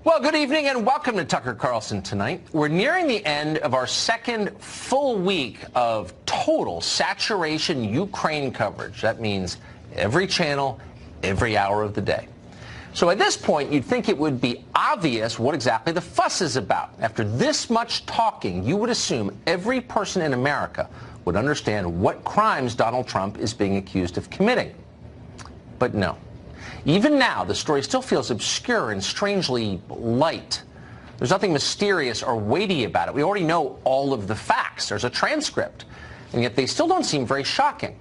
Well, good evening and welcome to Tucker Carlson Tonight. We're nearing the end of our second full week of total saturation Ukraine coverage. That means every channel, every hour of the day. So at this point, you'd think it would be obvious what exactly the fuss is about. After this much talking, you would assume every person in America would understand what crimes Donald Trump is being accused of committing. But no. Even now, the story still feels obscure and strangely light. There's nothing mysterious or weighty about it. We already know all of the facts. There's a transcript. And yet they still don't seem very shocking.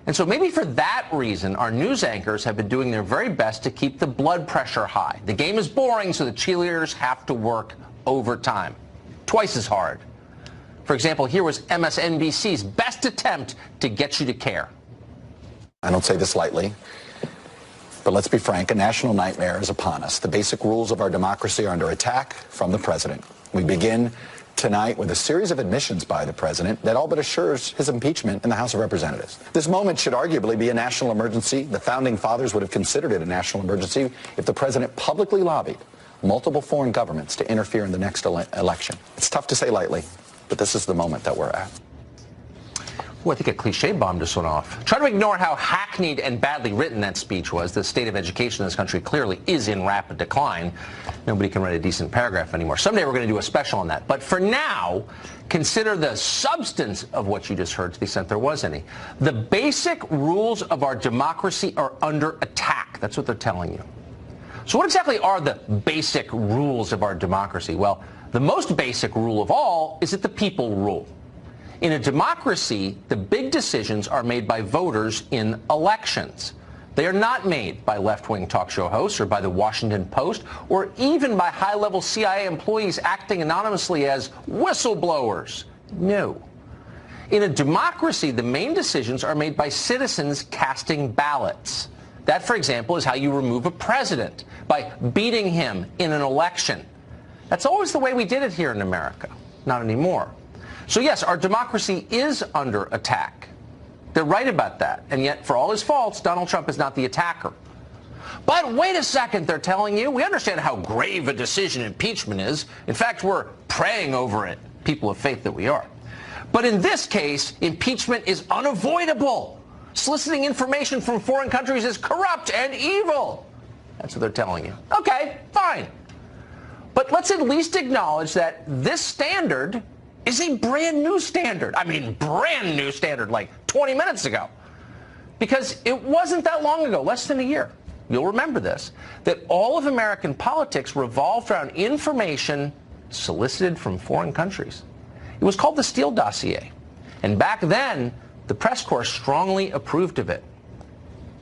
And so maybe for that reason, our news anchors have been doing their very best to keep the blood pressure high. The game is boring, so the cheerleaders have to work overtime. Twice as hard. For example, here was MSNBC's best attempt to get you to care. I don't say this lightly. But let's be frank, a national nightmare is upon us. The basic rules of our democracy are under attack from the president. We begin tonight with a series of admissions by the president that all but assures his impeachment in the House of Representatives. This moment should arguably be a national emergency. The founding fathers would have considered it a national emergency if the president publicly lobbied multiple foreign governments to interfere in the next election. It's tough to say lightly, but this is the moment that we're at. Well, I think a cliche bomb just went off. Try to ignore how hackneyed and badly written that speech was. The state of education in this country clearly is in rapid decline. Nobody can write a decent paragraph anymore. Someday we're going to do a special on that. But for now, consider the substance of what you just heard, to the extent there was any. The basic rules of our democracy are under attack. That's what they're telling you. So what exactly are the basic rules of our democracy? Well, the most basic rule of all is that the people rule. In a democracy, the big decisions are made by voters in elections. They are not made by left-wing talk show hosts or by the Washington Post or even by high-level CIA employees acting anonymously as whistleblowers. No. In a democracy, the main decisions are made by citizens casting ballots. That, for example, is how you remove a president, by beating him in an election. That's always the way we did it here in America. Not anymore. So yes, our democracy is under attack. They're right about that. And yet, for all his faults, Donald Trump is not the attacker. But wait a second, they're telling you. We understand how grave a decision impeachment is. In fact, we're praying over it, people of faith that we are. But in this case, impeachment is unavoidable. Soliciting information from foreign countries is corrupt and evil. That's what they're telling you. Okay, fine. But let's at least acknowledge that this standard is a brand new standard. I mean, brand new standard, like 20 minutes ago. Because it wasn't that long ago, less than a year, you'll remember this, that all of American politics revolved around information solicited from foreign countries. It was called the Steele Dossier. And back then, the press corps strongly approved of it.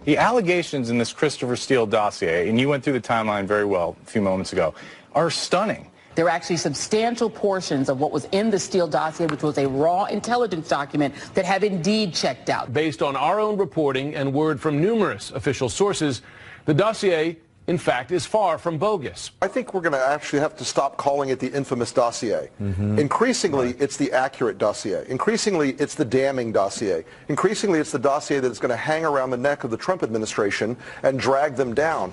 The allegations in this Christopher Steele dossier, and you went through the timeline very well a few moments ago, are stunning. There were actually substantial portions of what was in the Steele dossier, which was a raw intelligence document, that have indeed checked out. Based on our own reporting and word from numerous official sources, the dossier, in fact, is far from bogus. I think we're going to actually have to stop calling it the infamous dossier. Increasingly, it's the accurate dossier. Increasingly, it's the damning dossier. Increasingly, it's the dossier that is going to hang around the neck of the Trump administration and drag them down.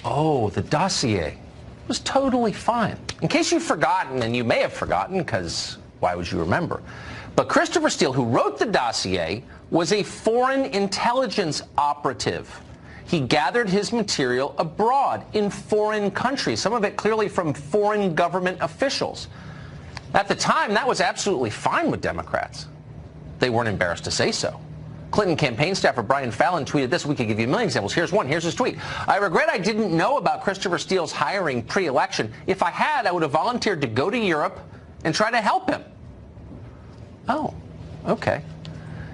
Oh, the dossier was totally fine. In case you've forgotten, and you may have forgotten, because why would you remember? But Christopher Steele, who wrote the dossier, was a foreign intelligence operative. He gathered his material abroad in foreign countries, some of it clearly from foreign government officials. At the time, that was absolutely fine with Democrats. They weren't embarrassed to say so. Clinton campaign staffer Brian Fallon tweeted this. We could give you a million examples. Here's one. Here's his tweet. I regret I didn't know about Christopher Steele's hiring pre-election. If I had, I would have volunteered to go to Europe and try to help him. Oh, okay.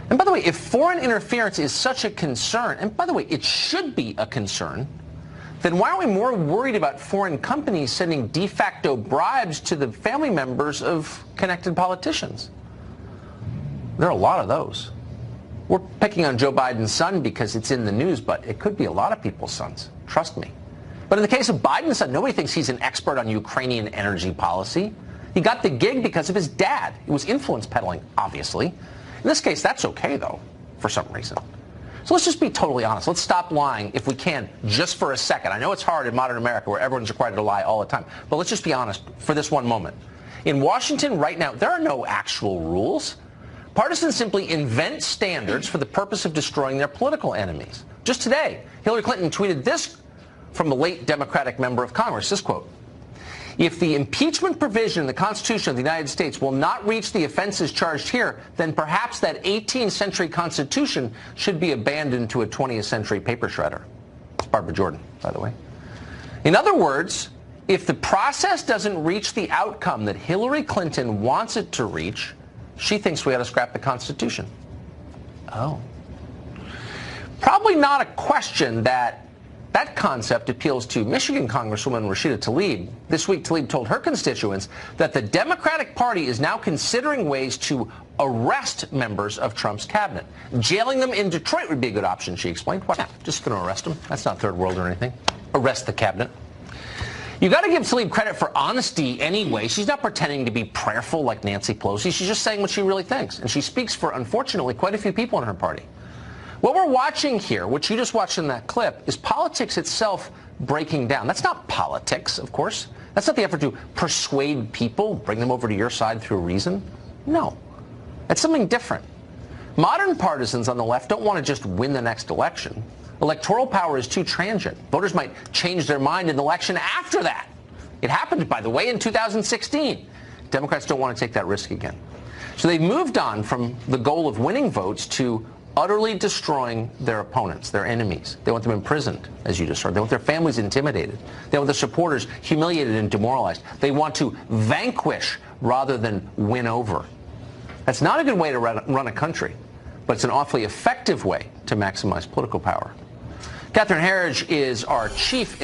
And by the way, if foreign interference is such a concern, and by the way, it should be a concern, then why aren't we more worried about foreign companies sending de facto bribes to the family members of connected politicians? There are a lot of those. We're picking on Joe Biden's son because it's in the news, but it could be a lot of people's sons. Trust me. But in the case of Biden's son, nobody thinks he's an expert on Ukrainian energy policy. He got the gig because of his dad. It was influence peddling, obviously. In this case, that's okay, though, for some reason. So let's just be totally honest. Let's stop lying if we can, just for a second. I know it's hard in modern America where everyone's required to lie all the time, but let's just be honest for this one moment. In Washington right now, there are no actual rules. Partisans simply invent standards for the purpose of destroying their political enemies. Just today, Hillary Clinton tweeted this from a late Democratic member of Congress, this quote: "If the impeachment provision in the Constitution of the United States will not reach the offenses charged here, then perhaps that 18th century Constitution should be abandoned to a 20th century paper shredder." It's Barbara Jordan, by the way. In other words, if the process doesn't reach the outcome that Hillary Clinton wants it to reach, she thinks we ought to scrap the Constitution. Oh. Probably not a question that concept appeals to Michigan Congresswoman Rashida Tlaib. This week, Tlaib told her constituents that the Democratic Party is now considering ways to arrest members of Trump's cabinet. Jailing them in Detroit would be a good option, she explained. Why not? Just going to arrest them. That's not third world or anything. Arrest the cabinet. You got to give Tlaib credit for honesty anyway. She's not pretending to be prayerful like Nancy Pelosi. She's just saying what she really thinks. And she speaks for, unfortunately, quite a few people in her party. What we're watching here, what you just watched in that clip, is politics itself breaking down. That's not politics, of course. That's not the effort to persuade people, bring them over to your side through reason. No. It's something different. Modern partisans on the left don't want to just win the next election. Electoral power is too transient. Voters might change their mind in the election after that. It happened, by the way, in 2016. Democrats don't want to take that risk again. So they've moved on from the goal of winning votes to utterly destroying their opponents, their enemies. They want them imprisoned, as you just heard. They want their families intimidated. They want their supporters humiliated and demoralized. They want to vanquish rather than win over. That's not a good way to run a country, but it's an awfully effective way to maximize political power. Catherine Herridge is our chief